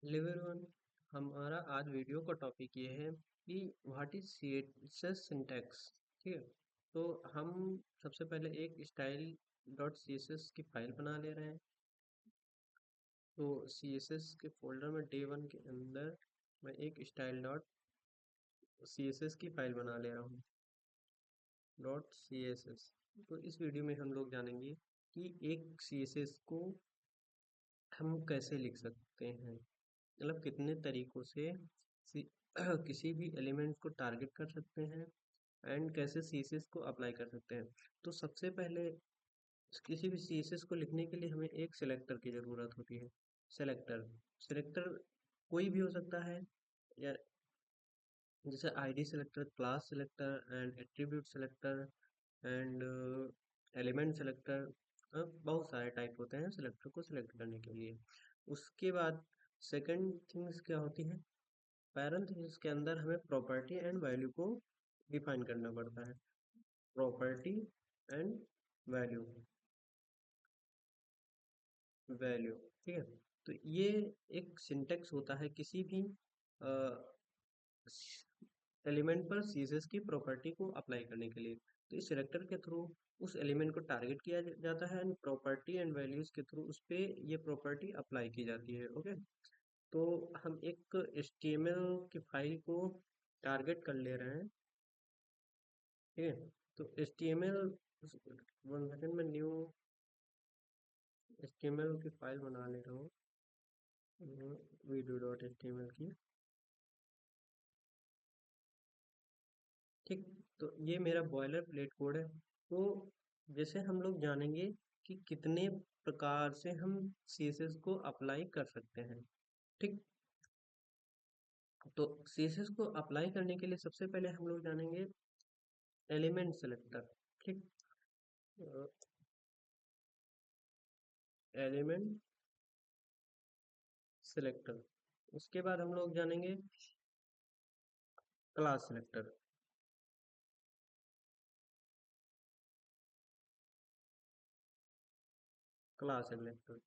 Hello everyone. हमारा आज video का टॉपिक ये है कि व्हाट इज सीएसएस सिंटैक्स। ठीक है। तो हम सबसे पहले एक स्टाइल डॉट सीएसएस की फाइल बना ले रहे हैं। तो सीएसएस के फोल्डर में डे 1 के अंदर मैं एक स्टाइल डॉट सीएसएस की फाइल बना ले रहा हूँ, डॉट सीएसएस। तो इस वीडियो में हम लोग जानेंगे कि एक सीएसएस को हम कैसे लिख सकते हैं, मतलब कितने तरीकों से सी, किसी भी एलिमेंट को टारगेट कर सकते हैं एंड कैसे सीएसएस को अप्लाई कर सकते हैं। तो सबसे पहले किसी भी सीएसएस को लिखने के लिए हमें एक सिलेक्टर की ज़रूरत होती है। सिलेक्टर सिलेक्टर कोई भी हो सकता है, या जैसे ID selector, class selector and attribute selector and element selector. बहुत सारे टाइप होते हैं सिलेक्टर को सिलेक्ट करने के लिए। उसके बाद सेकंड थिंग्स क्या होती है, पैरेंथेसिस के अंदर हमें प्रॉपर्टी एंड वैल्यू को डिफाइन करना पड़ता है। Property and value, value. ठीक है। तो ये एक सिंटेक्स होता है किसी भी एलिमेंट पर सीएसएस की प्रॉपर्टी को अप्लाई करने के लिए। तो इस सिलेक्टर के थ्रू उस एलिमेंट को टारगेट किया जाता है एंड प्रॉपर्टी एंड वैल्यूज के थ्रू उस पे ये प्रॉपर्टी अप्लाई की जाती है। ओके। तो हम एक HTML की फाइल को टारगेट कर ले रहे हैं। ठीक है। तो HTML, वन सेकेंड में न्यू HTML की फाइल बना ले रहा हूँ, वीडियो डॉट HTML की। ठीक। तो ये मेरा बॉयलर प्लेट कोड है। तो जैसे हम लोग जानेंगे कि कितने प्रकार से हम CSS को अप्लाई कर सकते हैं। ठीक। तो CSS को अप्लाई करने के लिए सबसे पहले हम लोग जानेंगे एलिमेंट सेलेक्टर। ठीक। Element selector. उसके बाद हम लोग जानेंगे क्लास सिलेक्टर। Class selector.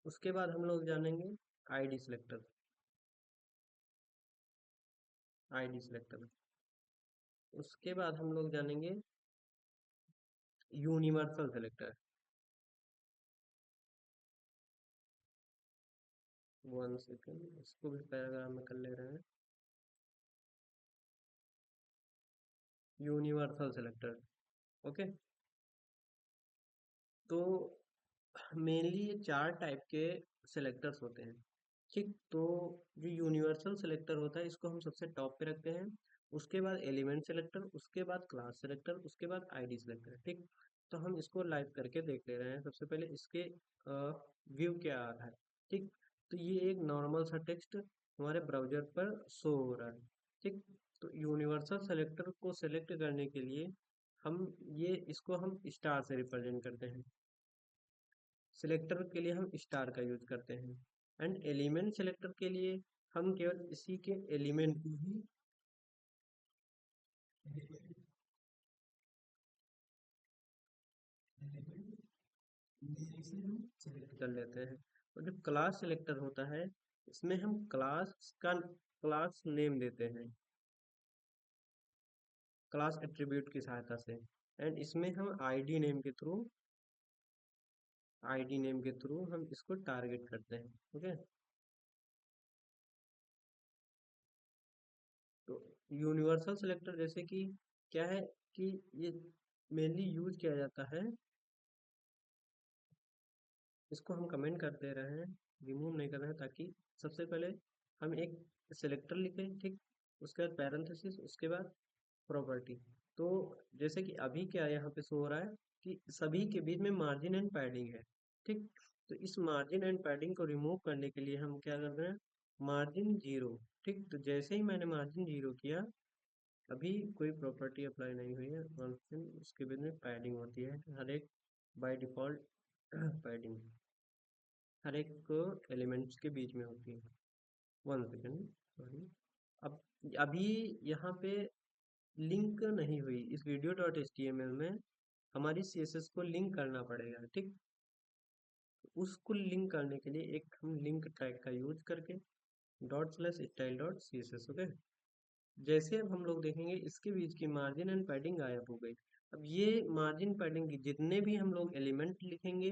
उसके बाद हम लोग जानेंगे आईडी सिलेक्टर। ID selector. उसके बाद हम लोग जानेंगे यूनिवर्सल सिलेक्टर। वन सेकेंड, इसको भी पैराग्राफ में कर ले रहे हैं। Universal selector. ओके। तो मेनली ये चार टाइप के सिलेक्टर्स होते हैं। ठीक। तो जो यूनिवर्सल सिलेक्टर होता है इसको हम सबसे टॉप पे रखते हैं। उसके बाद एलिमेंट सिलेक्टर, उसके बाद क्लास सिलेक्टर, उसके बाद आईडी सिलेक्टर। ठीक। तो हम इसको लाइव करके देख ले रहे हैं। सबसे पहले इसके व्यू क्या आ रहा है। ठीक। तो ये एक नॉर्मल सा टेक्स्ट हमारे ब्राउजर पर शो हो रहा है। ठीक। तो यूनिवर्सल सेलेक्टर को सेलेक्ट करने के लिए हम ये इसको हम स्टार से रिप्रेजेंट करते हैं। सिलेक्टर के लिए हम स्टार का यूज करते हैं एंड एलिमेंट सिलेक्टर के लिए हम केवल इसी के एलिमेंट को ही से हम सेलेक्ट कर लेते हैं। और जो क्लास सिलेक्टर होता है इसमें हम क्लास नेम देते हैं, क्लास एट्रीब्यूट की सहायता से। एंड इसमें हम आईडी नेम के थ्रू हम इसको टारगेट करते हैं। ओके। तो यूनिवर्सल सिलेक्टर जैसे कि क्या है कि ये मेनली यूज किया जाता है, इसको हम कमेंट कर दे रहे हैं, रिमूव नहीं कर रहे हैं, ताकि सबसे पहले हम एक सिलेक्टर लिखें। ठीक। उसके बाद पैरेंथेसिस, उसके बाद प्रॉपर्टी। तो जैसे कि अभी क्या यहाँ पे शो हो रहा है कि सभी के बीच में मार्जिन एंड पैडिंग है। ठीक। तो इस मार्जिन एंड पैडिंग को रिमूव करने के लिए हम क्या कर रहे हैं, मार्जिन जीरो। ठीक। तो जैसे ही मैंने मार्जिन जीरो किया, अभी कोई प्रॉपर्टी अप्लाई नहीं हुई है, उसके बीच में पैडिंग होती है हर एक, बाय डिफॉल्ट पैडिंग हर एक एलिमेंट्स के बीच में होती है। One second, sorry. अब अभी यहाँ पे लिंक नहीं हुई इस video dot H T M L में, हमारी CSS को लिंक करना पड़ेगा। ठीक। उसको लिंक करने के लिए एक हम लिंक टैग का यूज करके ./style.css, ओके। जैसे अब हम लोग देखेंगे इसके बीच की मार्जिन एंड पैडिंग गायब हो गई। अब ये मार्जिन पैडिंग की जितने भी हम लोग एलिमेंट लिखेंगे,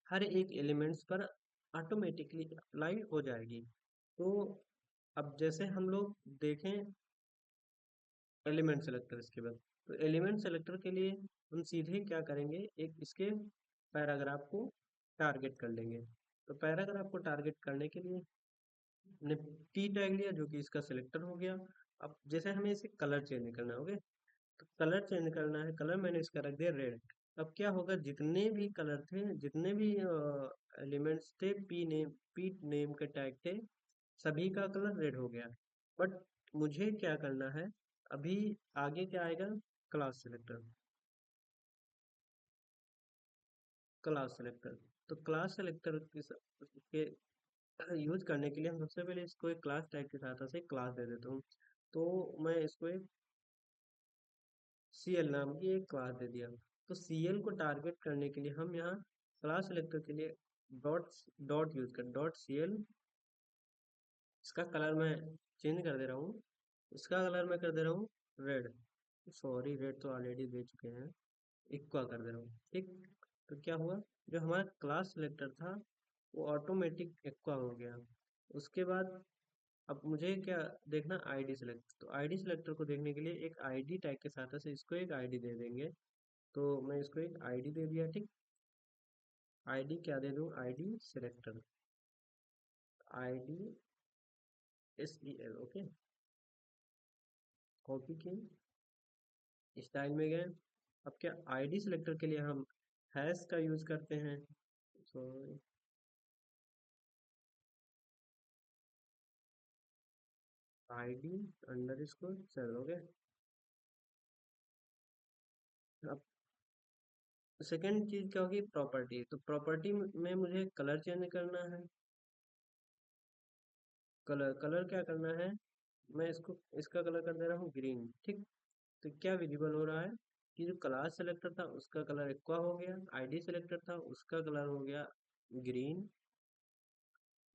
हर एक एलिमेंट्स पर ऑटोमेटिकली अप्लाई हो जाएगी। तो अब जैसे हम लोग देखें एलिमेंट सेलेक्टर, इसके बाद तो एलिमेंट सेलेक्टर के लिए हम सीधे क्या करेंगे, एक इसके पैराग्राफ को टारगेट कर लेंगे। तो पैराग्राफ को टारगेट करने के लिए हमने टी टैग लिया जो कि इसका सिलेक्टर हो गया। अब जैसे हमें इसे कलर चेंज करना होगा, तो कलर चेंज करना है, कलर मैंने इसका रख दिया रेड। अब क्या होगा, जितने भी कलर थे, जितने भी एलिमेंट्स थे, पी नेम के टैग थे, सभी का कलर रेड हो गया। बट मुझे क्या करना है, अभी आगे क्या आएगा, क्लास सेलेक्टर। क्लास सेलेक्टर, तो क्लास सेलेक्टर के यूज करने के लिए हम सबसे पहले इसको एक क्लास टैग के साथ से क्लास दे देता हूँ। तो मैं इसको एक CL नाम की एक क्लास दे दिया। तो CL को टारगेट करने के लिए हम यहाँ क्लास सेलेक्टर के लिए डॉट डॉट यूज कर .cl। इसका कलर मैं चेंज कर दे रहा हूँ, इसका कलर मैं कर दे रहा हूँ रेड। सॉरी, रेड तो ऑलरेडी दे चुके हैं, इक्वा कर दे रहा हूँ, ठीक। तो क्या हुआ, जो हमारा क्लास सेलेक्टर था वो ऑटोमेटिक इक्वा हो गया। उसके बाद अब मुझे क्या देखना, आईडी सेलेक्ट। तो आईडी सेलेक्टर को देखने के लिए एक आईडी टैग के साथ से इसको एक आईडी दे देंगे। तो मैं इसको एक आईडी दे दिया, ठीक। आईडी क्या दे दूं, ID selector, ID SEL, okay. Copy की, स्टाइल में गए। अब क्या आईडी सिलेक्टर के लिए हम हैश का यूज करते हैं, सॉरी, ID_, चलोगे। अब सेकेंड चीज क्या होगी, प्रॉपर्टी। तो प्रॉपर्टी में मुझे कलर चेंज करना है। कलर कलर क्या करना है, मैं इसको इसका कलर कर दे रहा हूँ ग्रीन, ठीक। तो क्या विजिबल हो रहा है कि जो क्लास सेलेक्टर था उसका कलर एक्वा हो गया, आईडी सेलेक्टर था उसका कलर हो गया ग्रीन,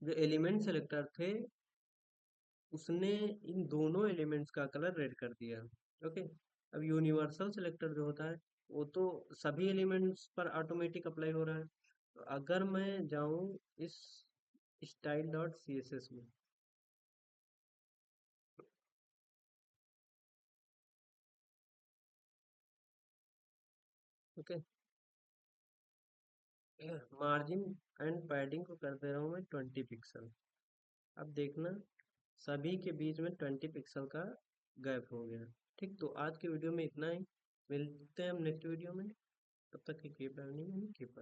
जो एलिमेंट सेलेक्टर थे उसने इन दोनों एलिमेंट्स का कलर रेड कर दिया, ओके। अब यूनिवर्सल सिलेक्टर जो होता है वो तो सभी एलिमेंट्स पर ऑटोमेटिक अप्लाई हो रहा है। तो अगर मैं जाऊं इस style.css में, ओके, मार्जिन एंड पैडिंग को कर दे रहा हूँ मैं 20 पिक्सल। अब देखना सभी के बीच में 20 पिक्सल का गैप हो गया, ठीक। तो आज के वीडियो में इतना ही, मिलते हैं हम नेक्स्ट वीडियो में। तब तक की कीप लर्निंग एंड कीप